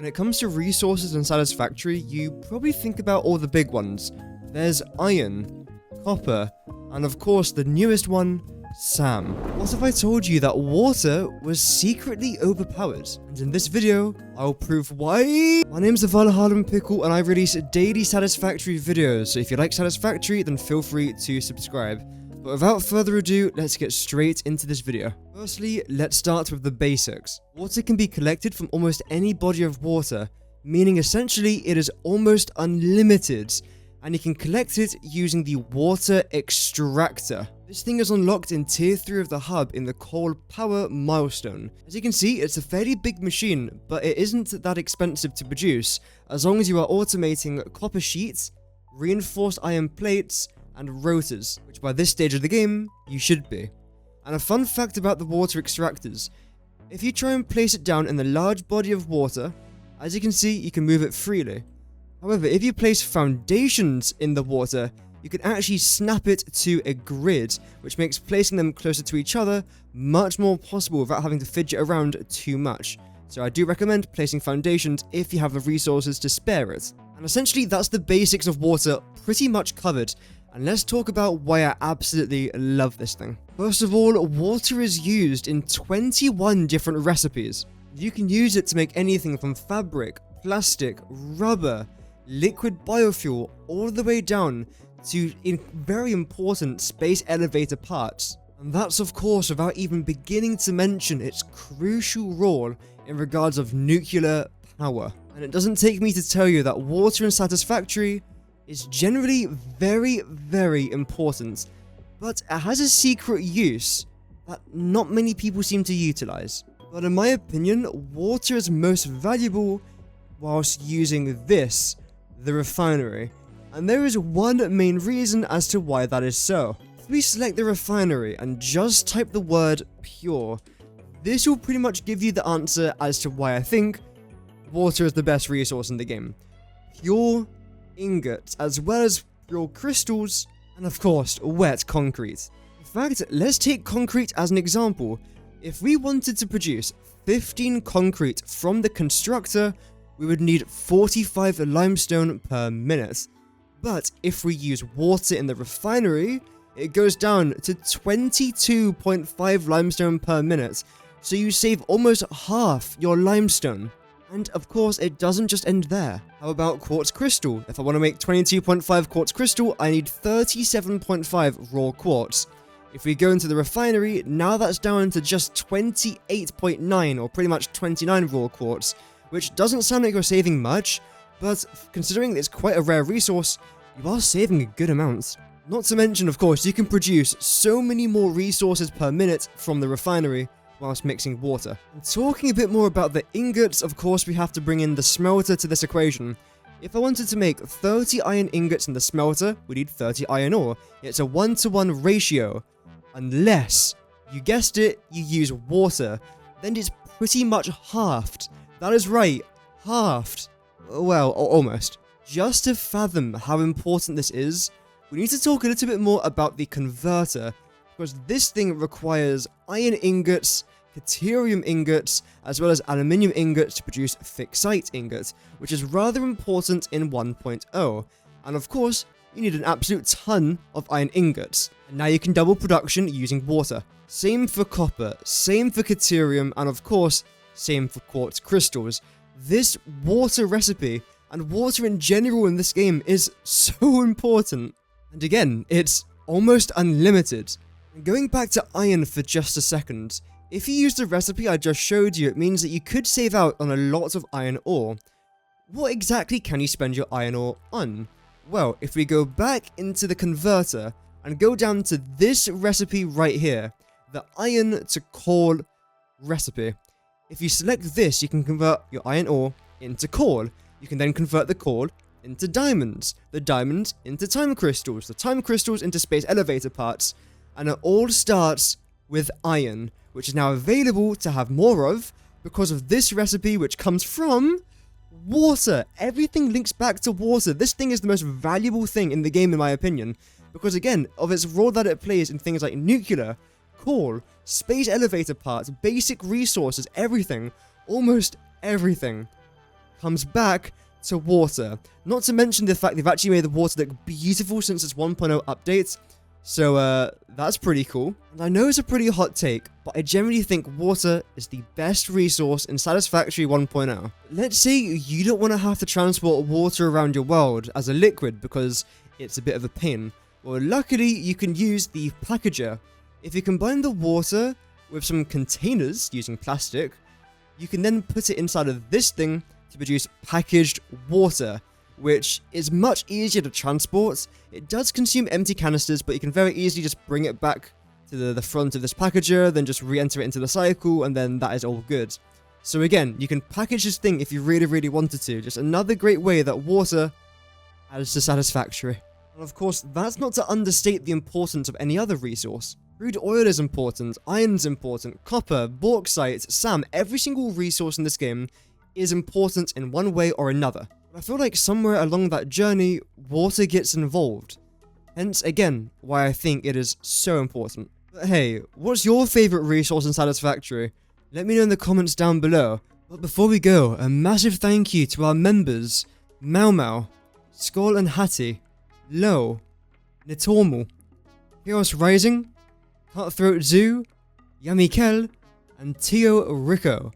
When it comes to resources in Satisfactory, you probably think about all the big ones. There's iron, copper, and of course the newest one, Sam. What if I told you that water was secretly overpowered? And in this video, I'll prove why. My name's the Valhalla Pickle and I release daily Satisfactory videos, so if you like Satisfactory, then feel free to subscribe. But without further ado, let's get straight into this video. Firstly, let's start with the basics. Water can be collected from almost any body of water, meaning essentially it is almost unlimited, and you can collect it using the water extractor. This thing is unlocked in tier 3 of the hub in the coal power milestone. As you can see, it's a fairly big machine, but it isn't that expensive to produce, as long as you are automating copper sheets, reinforced iron plates, and rotors, which by this stage of the game, you should be. And a fun fact about the water extractors, if you try and place it down in the large body of water, as you can see, you can move it freely. However, if you place foundations in the water, you can actually snap it to a grid, which makes placing them closer to each other much more possible without having to fidget around too much. So I do recommend placing foundations if you have the resources to spare it. And essentially, that's the basics of water pretty much covered. And let's talk about why I absolutely love this thing. First of all, water is used in 21 different recipes. You can use it to make anything from fabric, plastic, rubber, liquid biofuel, all the way down to very important space elevator parts. And that's of course without even beginning to mention its crucial role in regards of nuclear power. And it doesn't take me to tell you that water in Satisfactory is generally very important, but it has a secret use that not many people seem to utilize. But in my opinion, water is most valuable whilst using this, the refinery. And there is one main reason as to why that is so. If we select the refinery and just type the word pure, this will pretty much give you the answer as to why I think water is the best resource in the game. Pure ingots, as well as pure crystals, and of course, wet concrete. In fact, let's take concrete as an example. If we wanted to produce 15 concrete from the constructor, we would need 45 limestone per minute. But if we use water in the refinery, it goes down to 22.5 limestone per minute, so you save almost half your limestone. And of course, it doesn't just end there. How about quartz crystal? If I want to make 22.5 quartz crystal, I need 37.5 raw quartz. If we go into the refinery, now that's down to just 28.9, or pretty much 29 raw quartz, which doesn't sound like you're saving much, but considering it's quite a rare resource, you are saving a good amount. Not to mention, of course, you can produce so many more resources per minute from the refinery whilst mixing water. And talking a bit more about the ingots, of course we have to bring in the smelter to this equation. If I wanted to make 30 iron ingots in the smelter, we need 30 iron ore. It's a 1-to-1 ratio. Unless, you guessed it, you use water. Then it's pretty much halved. That is right, halved. Well, almost. Just to fathom how important this is, we need to talk a little bit more about the converter, because this thing requires iron ingots, deuterium ingots, as well as aluminium ingots to produce fixite ingots, which is rather important in 1.0. And of course, you need an absolute ton of iron ingots. And now you can double production using water. Same for copper, same for deuterium, and of course, same for quartz crystals. This water recipe, and water in general in this game, is so important. And again, it's almost unlimited. Going back to iron for just a second, if you use the recipe I just showed you, it means that you could save out on a lot of iron ore. What exactly can you spend your iron ore on? Well, if we go back into the converter and go down to this recipe right here, the iron to coal recipe. If you select this, you can convert your iron ore into coal. You can then convert the coal into diamonds, the diamonds into time crystals, the time crystals into space elevator parts, and it all starts with iron, which is now available to have more of because of this recipe, which comes from water. Everything links back to water. This thing is the most valuable thing in the game, in my opinion, because again, of its role that it plays in things like nuclear, coal, space elevator parts, basic resources, everything, almost everything comes back to water. Not to mention the fact they've actually made the water look beautiful since its 1.0 update. So, that's pretty cool. And I know it's a pretty hot take, but I generally think water is the best resource in Satisfactory 1.0. Let's say you don't want to have to transport water around your world as a liquid because it's a bit of a pain. Well, luckily, you can use the packager. If you combine the water with some containers using plastic, you can then put it inside of this thing to produce packaged water, which is much easier to transport. It does consume empty canisters, but you can very easily just bring it back to the front of this packager, then just re-enter it into the cycle, and then that is all good. So again, you can package this thing if you really, really wanted to. Just another great way that water adds to Satisfactory. And of course, that's not to understate the importance of any other resource. Crude oil is important, iron's important, copper, bauxite, SAM, every single resource in this game is important in one way or another. But I feel like somewhere along that journey, water gets involved. Hence, again, why I think it is so important. But hey, what's your favourite resource in Satisfactory? Let me know in the comments down below. But before we go, a massive thank you to our members, Mau Mau, Skull and Hattie, Lo, Nitormal, Chaos Rising, Cutthroat Zoo, Yummy Kel, and Tio Rico.